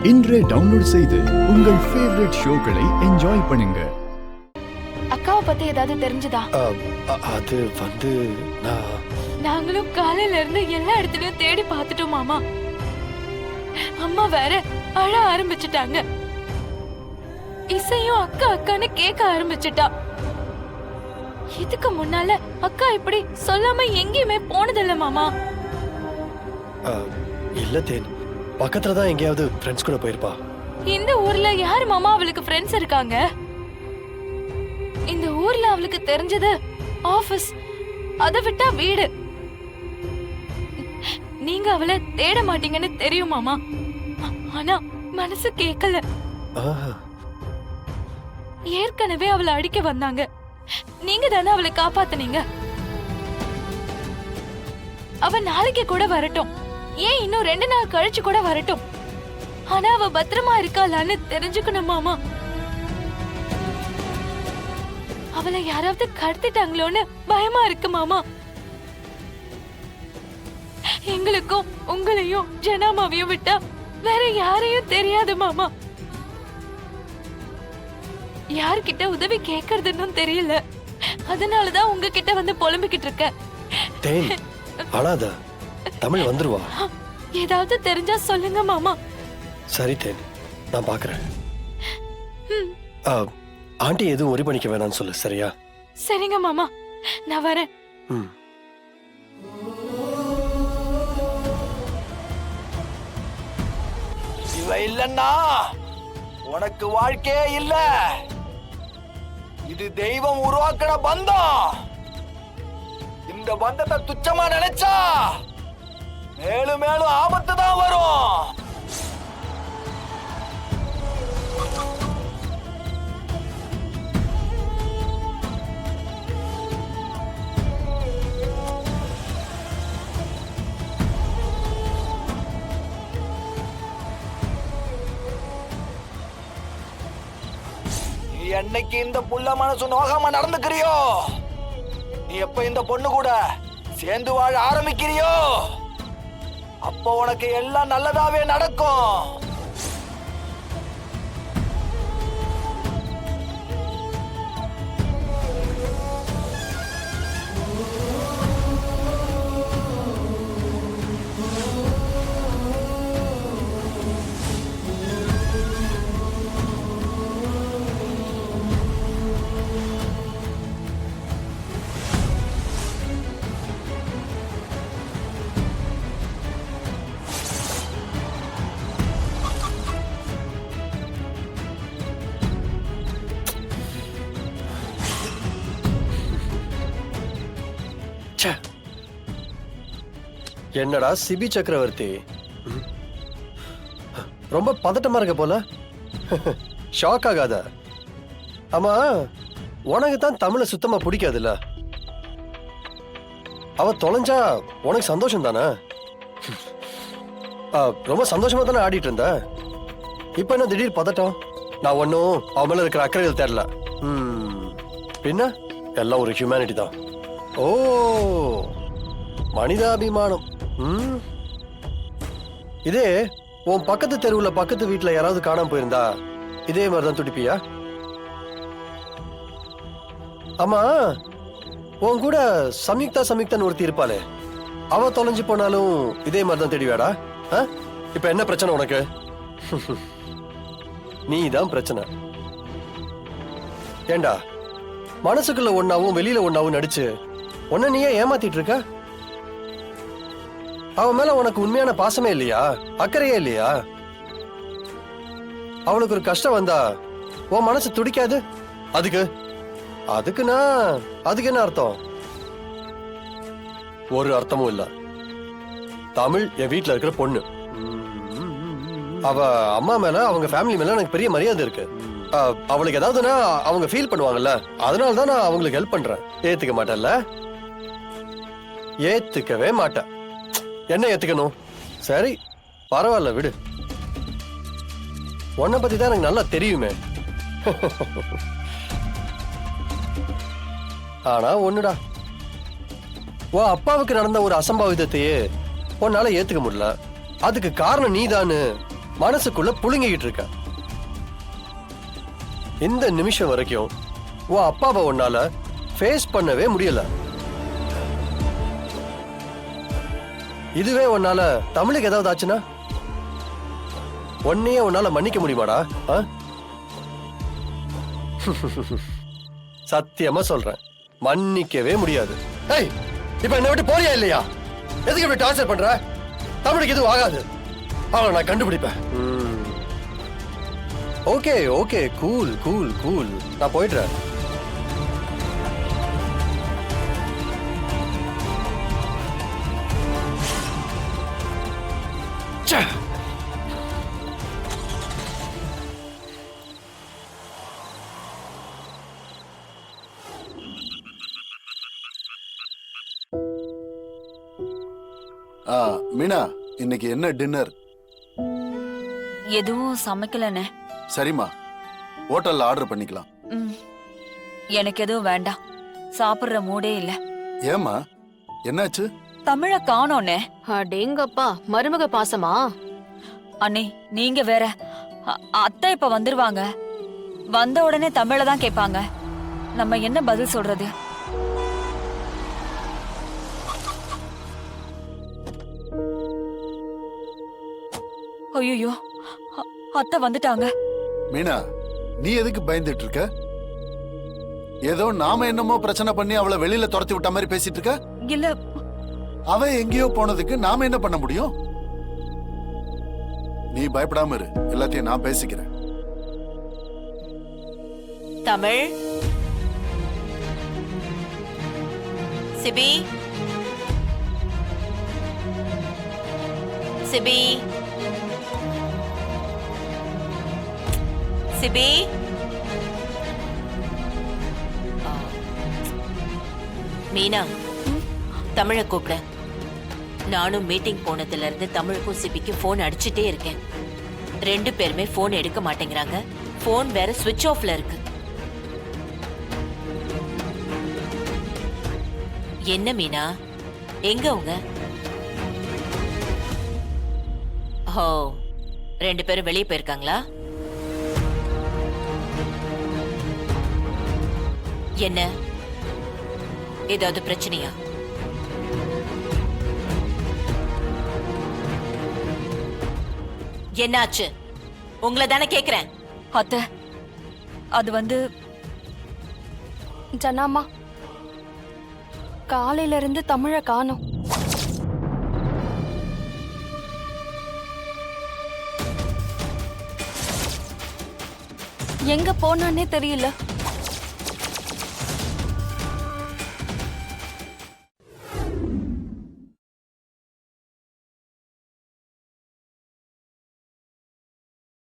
இன்றே டவுன்லோட் செய்து உங்கள் ஃபேவரட் ஷோக்களை என்ஜாய் பண்ணுங்க. அக்காவை பத்தி ஏதாவது தெரிஞ்சதா? அது நாங்களும் காலையில இருந்து எல்லா இடத்துலயும் தேடி பார்த்துட்டோம் மாமா. அம்மா வேற அழ ஆரம்பிச்சுட்டாங்க. இசையும் அக்கா அக்கான்னு கேட்க ஆரம்பிச்சுட்டா. இதுக்கு முன்னால அக்கா இப்படி சொல்லாம எங்கேயுமே போனதில்ல மாமா. இல்ல தேன், பக்கத்துல தான் எங்கேயாவது ஃப்ரெண்ட்ஸ் கூட போயிருப்பா. இந்த ஊர்ல யார் மாமா அவளுக்கு ஃப்ரெண்ட்ஸ் இருக்காங்க? இந்த ஊர்ல அவளுக்கு தெரிஞ்சது ஆபீஸ், அதை விட்டா வீடு. நீங்க அவளை தேட மாட்டீங்கன்னு தெரியும் மாமா. ஆனா மனசு கேட்கல. ஏற்கனவே அவளை அடிக்க வந்தாங்க. நீங்க தானே அவளை காப்பாத்துனீங்க. அவ நாளைக்கு கூட வரட்டும், ஏன் இன்னும் 2 நாள் கழிச்சு கூட வரட்டும். ஆனா அவ பத்திரமா இருக்காளான்னு தெரிஞ்சுக்கணும் மாமா. அவளை யாராவது கடத்திட்டாங்களோன்னு பயமா இருக்கு மாமா. எங்களுக்கும் உங்களையும் ஜனாமாவையும் விட்டா வேற யாரையும் தெரியாது மாமா. யார்கிட்ட உதவி கேக்குறதுன்னு தெரியல. அதனாலதான் உங்ககிட்ட வந்து புலம்பிக்கிட்டு இருக்க. தேன், அழாத, தமிழ் வந்துருவா. ஏதாவது தெரிஞ்சா சொல்லுங்க மாமா. சரி தேன், நான் பாக்குறேன். ஆண்டி எதுவும் ஒரி பண்ணிக்க வேணாம்னு சொல்லு, சரியா? சரிங்க மாமா, நான் வரேன். இவ இல்லன்னா உனக்கு வாழ்க்கையே இல்ல. இது தெய்வம் உருவாக்கின பந்தம். இந்த பந்தத்தை துச்சமா நினைச்சா மேலும் மேலும் ஆபத்து தான் வரும். என்னைக்கு இந்த புள்ள மனசு நோகாம நடந்துக்கிறியோ, நீ எப்ப இந்த பொண்ணு கூட சேர்ந்து வாழ ஆரம்பிக்கிறியோ, அப்போ உனக்கு எல்லாம் நல்லதாவே நடக்கும். என்னடா சிபி சக்கரவர்த்தி, ரொம்ப பதட்டமா இருக்க போல. ஷாக் ஆகாத. ஆமா, உனக்கு தான் தமிழ சுத்தமா பிடிக்காதுல்ல. அவ தொலைஞ்சா உனக்கு சந்தோஷம் தானே? ரொம்ப சந்தோஷமா தானே ஆடிட்டு இருந்த. இப்ப என்ன திடீர் பதட்டம்? நான் ஒன்னும் அவ மேல இருக்கிற அக்கறைகள் தெரியல. பின்ன எல்லாம் ஒரு ஹியூமனிட்டி தான். ஓ, மனிதாபிமானம். இதே உன் பக்கத்து தெருவுல பக்கத்து வீட்டுல யாராவது காணாம போயிருந்தா இதே மாதிரிதான் துடிப்பியா? ஆமா, உன் கூட சம்யுக்தான்னு ஒருத்தி இருப்பாளே, அவ தொலைஞ்சு போனாலும் இதே மாதிரிதான் தேடிவாடா? இப்ப என்ன பிரச்சனை உனக்கு? நீ தான் பிரச்சனை. ஏண்டா, மனசுக்குள்ள ஒன்னாவும் வெளியில ஒன்னாவும் நடிச்சு உன்ன நீயே ஏமாத்திட்டு இருக்க? அவன் மேல உனக்கு உண்மையான பாசமே இல்லையா? அக்கறையே இல்லையா? அவளுக்கு ஒரு கஷ்டம் வந்தா உன் மனசு துடிக்காது? அதுக்கு என்ன அர்த்தம்? ஒரு அர்த்தமும் இல்ல. தமிழ் என் வீட்டுல இருக்கிற பொண்ணு. அவ அம்மா மேல, அவங்க ஃபேமிலி மேல எனக்கு பெரிய மரியாதை இருக்கு. அவளுக்கு ஏதாவதுன்னா அவங்க ஃபீல் பண்ணுவாங்கல்ல, அதனாலதான் நான் அவங்களுக்கு ஹெல்ப் பண்றேன். ஏத்துக்க மாட்டேன்ல? ஏத்துக்கவே மாட்டேன். என்ன ஏத்துக்கணும்? சரி, பரவாயில்ல, விடு. உன்னை பத்தி தான் எனக்கு நல்லா தெரியுமே. ஆனா ஒண்ணுடா, உன் அப்பாவுக்கு நடந்த ஒரு அசம்பாவிதத்தையே உன்னால ஏத்துக்க முடியல. அதுக்கு காரணம் நீதான்னு மனசுக்குள்ள புழுங்கிக்கிட்டு இருக்க. இந்த நிமிஷம் வரைக்கும் உன் அப்பாவை உன்னால ஃபேஸ் பண்ணவே முடியல. இதுவே உன்னால தமிழுக்கு ஏதாவது ஆச்சுன்னா உன்னையே உன்னால மன்னிக்க முடியுமாடா? சத்தியமா சொல்றேன், மன்னிக்கவே முடியாது. ஏய், இப்ப என்ன விட்டு போறியா இல்லையா? எதுக்கு இப்படி டார்ச்சர் பண்ற? தமிழுக்கு எதுவும் ஆகாது, அவளை நான் கண்டுபிடிப்பேன். Okay okay, cool cool cool, நான் போயிடுறேன். மீனா, இன்னைக்கு என்ன டின்னர்? எதுவும் சமைக்கலண்ணே. சரிம்மா, ஹோட்டல்ல ஆர்டர் பண்ணிக்கலாம். எனக்கு எதுவும் வேண்டாம், சாப்பிடுற மூடே இல்ல. ஏம்மா, என்னாச்சு? தமிழ காணோண்ணே. அடேங்கப்பா, மருமக பாசமா? அண்ணே நீங்க வேற. அத்தை இப்ப வந்துருவாங்க, வந்த உடனே தமிழ தான் கேட்பாங்க. நம்ம என்ன பதில் சொல்றது? ஐயோ, அத்தை வந்துட்டாங்க. மீனா, நீ எதுக்கு பயந்துட்டு இருக்க? ஏதோ நாம என்னமோ பிரச்சனை பண்ணி அவளை வெளியில துரத்தி விட்ட மாதிரி பேசிட்டு இருக்க. இல்ல, அவ எங்கேயோ போனதுக்கு நாம என்ன பண்ண முடியும்? நீ பயப்படாம இரு, எல்லாத்தையும் நான் பேசிக்கிறேன். தமிழ், சிபி, சிபி, சிபி. மீனா, தமிழை கூப்பிட. நானும் மீட்டிங் போனதுல இருந்து தமிழுக்கும் சிபிக்கும் போன் அடிச்சுட்டே இருக்கேன். 2 பேருமே போன் எடுக்க மாட்டேங்கிறாங்க. போன் வேற சுவிட்ச் ஆஃப்ல இருக்கு. என்ன மீனா, எங்க உங்க? ஓ, 2 பேரும் வெளியே போயிருக்காங்களா? என்ன, ஏதாவது பிரச்சனையா? என்னாச்சு? உங்களை தானே கேக்குறேன். அத்தை அது வந்து ஜனாமா, காலையில இருந்து தமிழ காணோம். எங்க போனானே தெரியல.